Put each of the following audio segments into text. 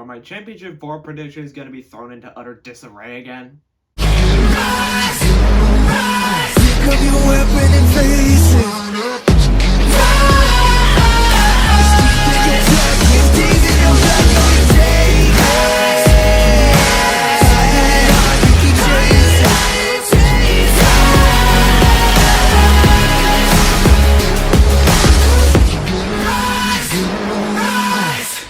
Are my Championship 4 predictions going to be thrown into utter disarray again? Rise, rise, pick up your weapon and face it. Rise, keep the attack, keep teasing them like you take us. Silent heart, we keep chasing. Rise, rise.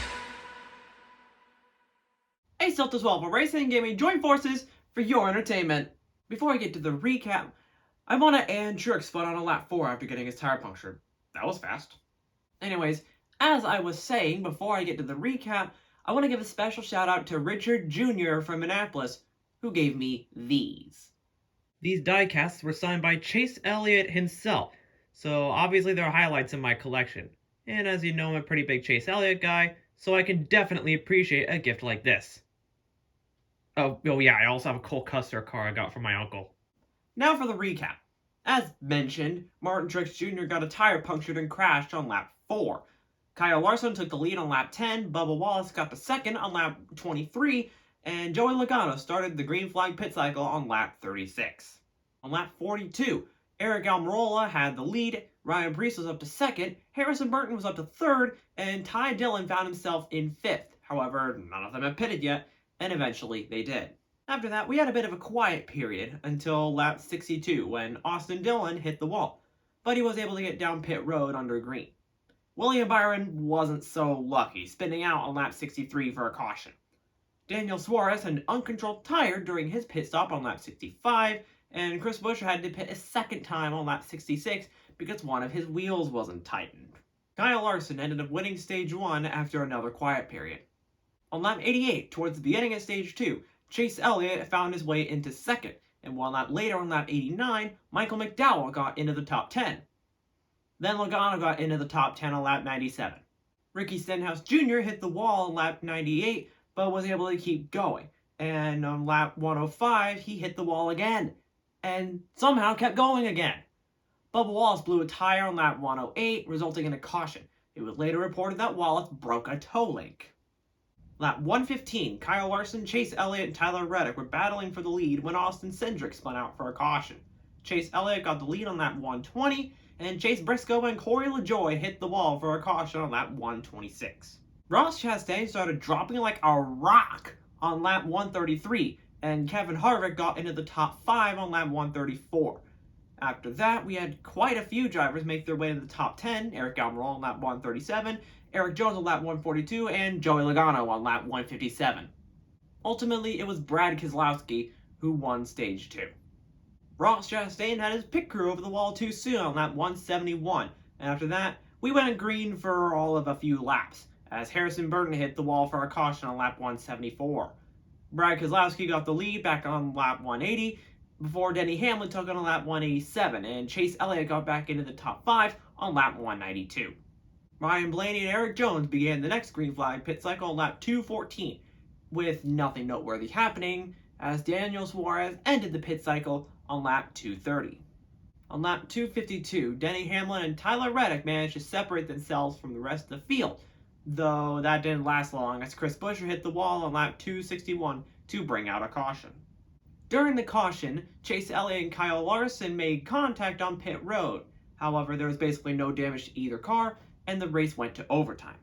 Hey, Celtics Waffle Racing and Gaming, join forces for your entertainment. Before I get to the recap, I want to end Truex foot on a lap 4 after getting his tire punctured. That was fast. Anyways, as I was saying before I get to the recap, I want to give a special shout out to Richard Jr. from Minneapolis, who gave me these. These diecasts were signed by Chase Elliott himself, so obviously they're highlights in my collection. And as you know, I'm a pretty big Chase Elliott guy, so I can definitely appreciate a gift like this. Oh yeah, I also have a Cole Custer car I got from my uncle. Now for the recap. As mentioned, Martin Truex Jr. got a tire punctured and crashed on lap 4. Kyle Larson took the lead on lap 10, Bubba Wallace got the second on lap 23, and Joey Logano started the green flag pit cycle on lap 36. On lap 42, Eric Almirola had the lead, Ryan Preece was up to second, Harrison Burton was up to third, and Ty Dillon found himself in fifth. However, none of them had pitted yet, and eventually they did. After that, we had a bit of a quiet period until lap 62 when Austin Dillon hit the wall, but he was able to get down pit road under green. William Byron wasn't so lucky, spinning out on lap 63 for a caution. Daniel Suarez had an uncontrolled tire during his pit stop on lap 65, and Chris Buescher had to pit a second time on lap 66 because one of his wheels wasn't tightened. Kyle Larson ended up winning stage 1 after another quiet period. On lap 88, towards the beginning of stage 2, Chase Elliott found his way into second, and 1 lap later on lap 89, Michael McDowell got into the top 10. Then Logano got into the top 10 on lap 97. Ricky Stenhouse Jr. hit the wall on lap 98, but was able to keep going, and on lap 105, he hit the wall again, and somehow kept going again. Bubba Wallace blew a tire on lap 108, resulting in a caution. It was later reported that Wallace broke a toe link. Lap 115, Kyle Larson, Chase Elliott, and Tyler Reddick were battling for the lead when Austin Cindric spun out for a caution. Chase Elliott got the lead on lap 120, and Chase Briscoe and Corey LaJoie hit the wall for a caution on lap 126. Ross Chastain started dropping like a rock on lap 133, and Kevin Harvick got into the top 5 on lap 134. After that, we had quite a few drivers make their way to the top 10, Eric Almirola on lap 137, Eric Jones on lap 142, and Joey Logano on lap 157. Ultimately, it was Brad Keselowski who won stage 2. Ross Chastain had his pit crew over the wall too soon on lap 171, and after that, we went green for all of a few laps, as Harrison Burton hit the wall for a caution on lap 174. Brad Keselowski got the lead back on lap 180, before Denny Hamlin took on lap 187, and Chase Elliott got back into the top 5 on lap 192. Ryan Blaney and Eric Jones began the next green flag pit cycle on lap 214, with nothing noteworthy happening, as Daniel Suarez ended the pit cycle on lap 230. On lap 252, Denny Hamlin and Tyler Reddick managed to separate themselves from the rest of the field, though that didn't last long as Chris Buescher hit the wall on lap 261 to bring out a caution. During the caution, Chase Elliott and Kyle Larson made contact on pit road. However, there was basically no damage to either car, and the race went to overtime.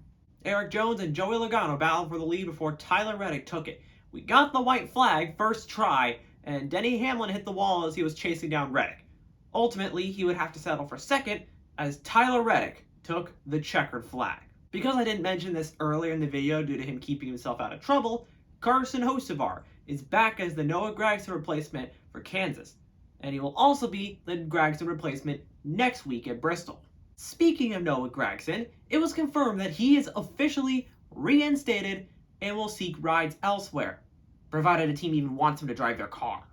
Eric Jones and Joey Logano battled for the lead before Tyler Reddick took it. We got the white flag first try, and Denny Hamlin hit the wall as he was chasing down Reddick. Ultimately, he would have to settle for second, as Tyler Reddick took the checkered flag. Because I didn't mention this earlier in the video due to him keeping himself out of trouble, Carson Hocevar is back as the Noah Gragson replacement for Kansas, and he will also be the Gragson replacement next week at Bristol. Speaking of Noah Gragson, it was confirmed that he is officially reinstated and will seek rides elsewhere, provided a team even wants him to drive their car.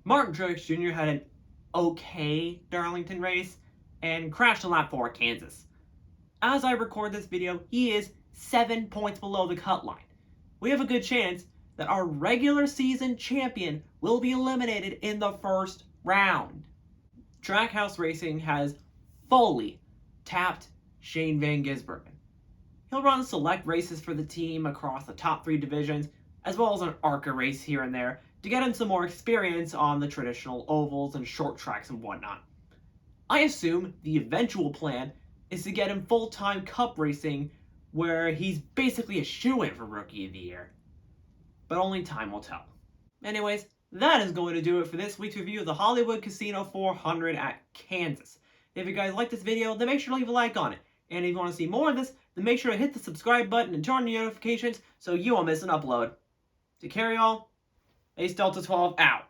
Martin Truex Jr. had an okay Darlington race and crashed on lap 4 at Kansas. As I record this video, he is 7 points below the cut line. We have a good chance that our regular season champion will be eliminated in the first round. Trackhouse Racing has fully tapped Shane Van Gisbergen. He'll run select races for the team across the top 3 divisions, as well as an ARCA race here and there to get him some more experience on the traditional ovals and short tracks and whatnot. I assume the eventual plan is to get him full-time cup racing where he's basically a shoo-in for Rookie of the Year. But only time will tell. Anyways, that is going to do it for this week's review of the Hollywood Casino 400 at Kansas. If you guys like this video, then make sure to leave a like on it. And if you want to see more of this, then make sure to hit the subscribe button and turn on your notifications so you won't miss an upload. To carry all, Ace Delta 12 out.